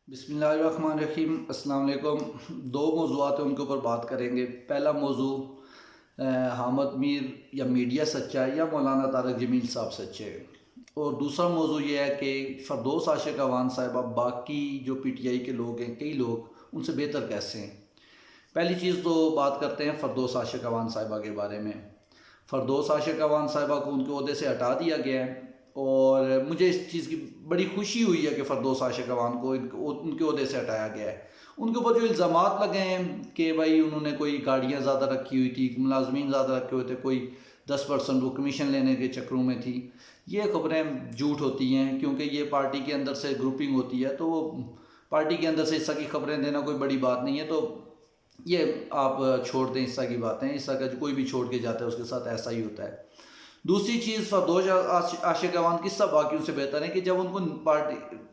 بسم اللہ الرحمن الرحیم۔ السلام علیکم۔ دو موضوعات ہیں، ان کے اوپر بات کریں گے۔ پہلا موضوع حامد میر یا میڈیا سچا ہے یا مولانا طارق جمیل صاحب سچے ہیں، اور دوسرا موضوع یہ ہے کہ فردوس عاشق اعوان صاحبہ باقی جو پی ٹی آئی کے لوگ ہیں، کئی لوگ ان سے بہتر کیسے ہیں۔ پہلی چیز تو بات کرتے ہیں فردوس عاشق اعوان صاحبہ کے بارے میں۔ فردوس عاشق اعوان صاحبہ کو ان کے عہدے سے ہٹا دیا گیا ہے، اور مجھے اس چیز کی بڑی خوشی ہوئی ہے کہ فردوس عاشق اعوان کو ان کے عہدے سے ہٹایا گیا ہے۔ ان کے اوپر جو الزامات لگے ہیں کہ بھائی انہوں نے کوئی گاڑیاں زیادہ رکھی ہوئی تھی، ملازمین زیادہ رکھے ہوئے تھے، کوئی 10% وہ کمیشن لینے کے چکروں میں تھی، یہ خبریں جھوٹ ہوتی ہیں، کیونکہ یہ پارٹی کے اندر سے گروپنگ ہوتی ہے، تو وہ پارٹی کے اندر سے اس طرح کی خبریں دینا کوئی بڑی بات نہیں ہے۔ تو یہ آپ چھوڑ دیں اس طرح کی باتیں، اس طرح کا جو کوئی بھی چھوڑ کے جاتا ہے اس کے ساتھ ایسا ہی ہوتا ہے۔ دوسری چیز، فردوس عاشق اعوان کس سب باقیوں سے بہتر ہے کہ جب ان کو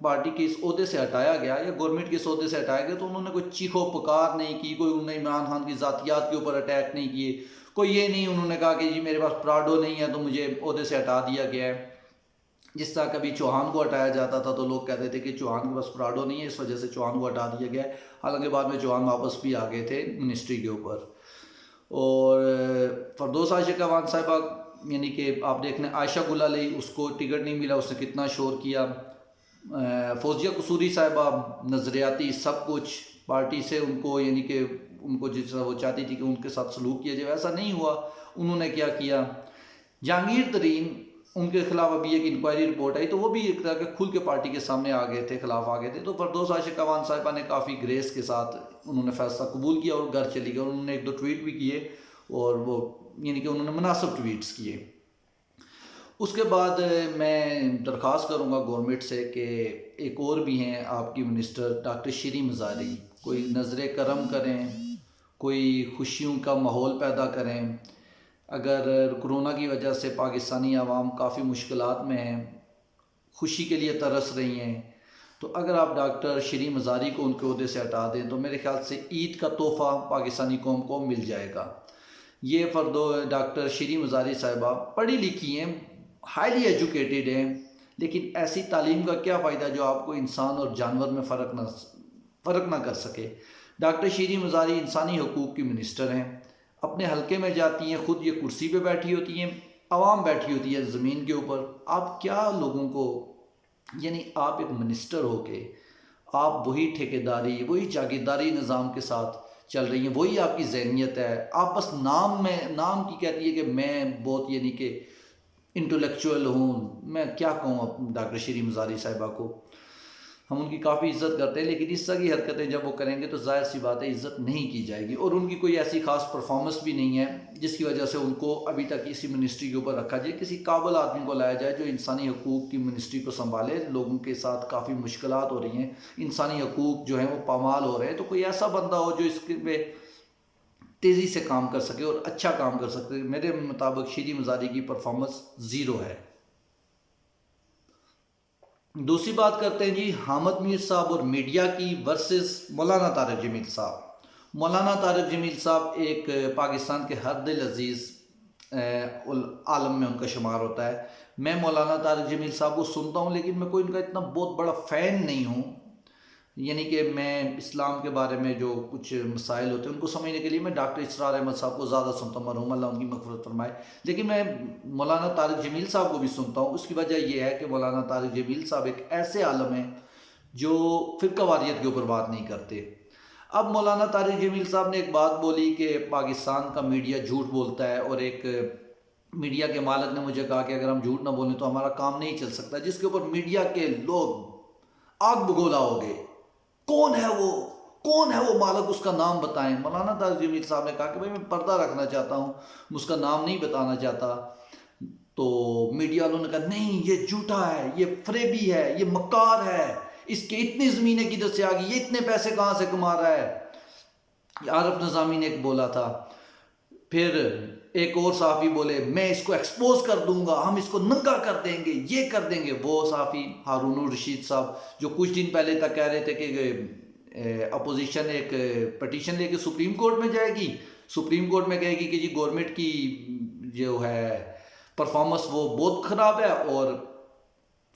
پارٹی کے اس عہدے سے ہٹایا گیا یا گورنمنٹ کے اس عہدے سے ہٹایا گیا، تو انہوں نے کوئی چیخو پکار نہیں کی، کوئی انہوں نے عمران خان کی ذاتیات کے اوپر اٹیک نہیں کیے، کوئی یہ نہیں انہوں نے کہا کہ جی میرے پاس پراڈو نہیں ہے تو مجھے عہدے سے ہٹا دیا گیا ہے۔ جس طرح کبھی چوہان کو ہٹایا جاتا تھا تو لوگ کہتے تھے کہ چوہان کے پاس پراڈو نہیں ہے، اس وجہ سے چوہان کو ہٹا دیا گیا ہے، حالانکہ بعد میں چوہان واپس بھی آ گئے تھے منسٹری کے اوپر۔ اور فردوس عاشق اعوان صاحبہ، یعنی کہ آپ دیکھ لیں عائشہ گل علیہ، اس کو ٹکٹ نہیں ملا، اس نے کتنا شور کیا۔ فوزیہ قصوری صاحبہ نظریاتی سب کچھ پارٹی سے ان کو، یعنی کہ ان کو جس طرح وہ چاہتی تھی کہ ان کے ساتھ سلوک کیا جائے ویسا نہیں ہوا، انہوں نے کیا کیا۔ جہانگیر ترین، ان کے خلاف ابھی ایک انکوائری رپورٹ آئی تو وہ بھی ایک طرح کے کھل کے پارٹی کے سامنے آ گئے تھے، خلاف آ گئے تھے۔ تو فردوس عاشق اعوان صاحبہ نے کافی گریس کے ساتھ انہوں نے فیصلہ قبول کیا اور گھر چلی گئی، اور انہوں نے ایک دو ٹویٹ بھی کیے، اور وہ یعنی کہ انہوں نے مناسب ٹویٹس کیے۔ اس کے بعد میں درخواست کروں گا گورنمنٹ سے کہ ایک اور بھی ہیں آپ کی منسٹر ڈاکٹر شیریں مزاری، کوئی نظر کرم کریں، کوئی خوشیوں کا ماحول پیدا کریں۔ اگر کرونا کی وجہ سے پاکستانی عوام کافی مشکلات میں ہیں، خوشی کے لیے ترس رہی ہیں، تو اگر آپ ڈاکٹر شیریں مزاری کو ان کے عہدے سے ہٹا دیں تو میرے خیال سے عید کا تحفہ پاکستانی قوم کو مل جائے گا۔ یہ ڈاکٹر شیریں مزاری صاحبہ پڑھی لکھی ہیں، ہائیلی ایجوکیٹڈ ہیں، لیکن ایسی تعلیم کا کیا فائدہ جو آپ کو انسان اور جانور میں فرق نہ کر سکے۔ ڈاکٹر شیریں مزاری انسانی حقوق کی منسٹر ہیں، اپنے حلقے میں جاتی ہیں، خود یہ کرسی پہ بیٹھی ہوتی ہیں، عوام بیٹھی ہوتی ہے زمین کے اوپر۔ آپ کیا لوگوں کو، یعنی آپ ایک منسٹر ہو کے آپ وہی ٹھیکیداری، وہی جاگیرداری نظام کے ساتھ چل رہی ہیں، وہی آپ کی ذہنیت ہے۔ آپ بس نام کی کہتی ہے کہ میں بہت یعنی کہ انٹلیکچوئل ہوں۔ میں کیا کہوں ڈاکٹر شیریں مزاری صاحبہ کو، ہم ان کی کافی عزت کرتے ہیں، لیکن اس طرح کی حرکتیں جب وہ کریں گے تو ظاہر سی بات ہے عزت نہیں کی جائے گی، اور ان کی کوئی ایسی خاص پرفارمنس بھی نہیں ہے جس کی وجہ سے ان کو ابھی تک اسی منسٹری کے اوپر رکھا جائے۔ کسی قابل آدمی کو لایا جائے جو انسانی حقوق کی منسٹری کو سنبھالے۔ لوگوں کے ساتھ کافی مشکلات ہو رہی ہیں، انسانی حقوق جو ہیں وہ پامال ہو رہے ہیں، تو کوئی ایسا بندہ ہو جو اس پہ تیزی سے کام کر سکے اور اچھا کام کر سکے۔ میرے مطابق شیریں مزاری کی پرفارمنس زیرو ہے۔ دوسری بات کرتے ہیں جی حامد میر صاحب اور میڈیا کی ورسز مولانا طارق جمیل صاحب۔ مولانا طارق جمیل صاحب ایک پاکستان کے ہر دل عزیز عالم میں ان کا شمار ہوتا ہے۔ میں مولانا طارق جمیل صاحب کو سنتا ہوں، لیکن میں کوئی ان کا اتنا بہت بڑا فین نہیں ہوں، یعنی کہ میں اسلام کے بارے میں جو کچھ مسائل ہوتے ہیں ان کو سمجھنے کے لیے میں ڈاکٹر اسرار احمد صاحب کو زیادہ سنتا ہوں، مرحوم اللہ ان کی مغفرت فرمائے، لیکن میں مولانا طارق جمیل صاحب کو بھی سنتا ہوں۔ اس کی وجہ یہ ہے کہ مولانا طارق جمیل صاحب ایک ایسے عالم ہیں جو فرقہ واریت کے اوپر بات نہیں کرتے۔ اب مولانا طارق جمیل صاحب نے ایک بات بولی کہ پاکستان کا میڈیا جھوٹ بولتا ہے، اور ایک میڈیا کے مالک نے مجھے کہا کہ اگر ہم جھوٹ نہ بولیں تو ہمارا کام نہیں چل سکتا، جس کے اوپر میڈیا کے لوگ آگ بگولا ہو گئے۔ کون ہے وہ مالک، اس کا نام بتائیں۔ مولانا طارق جمیل صاحب نے کہا کہ بھائی میں پردہ رکھنا چاہتا ہوں، میں اس کا نام نہیں بتانا چاہتا۔ تو میڈیا والوں نے کہا نہیں، یہ جھوٹا ہے، یہ فریبی ہے، یہ مکار ہے، اس کے اتنی زمینیں کدھر سے آ گئی، یہ اتنے پیسے کہاں سے کما رہا ہے۔ عارف نظامی نے ایک بولا تھا، پھر ایک اور صحافی بولے میں اس کو ایکسپوز کر دوں گا، ہم اس کو ننگا کر دیں گے، یہ کر دیں گے۔ وہ صحافی ہارون الرشید صاحب جو کچھ دن پہلے تک کہہ رہے تھے کہ اپوزیشن ایک پٹیشن لے کے سپریم کورٹ میں جائے گی، سپریم کورٹ میں کہے گی کہ جی گورنمنٹ کی جو ہے پرفارمنس وہ بہت خراب ہے، اور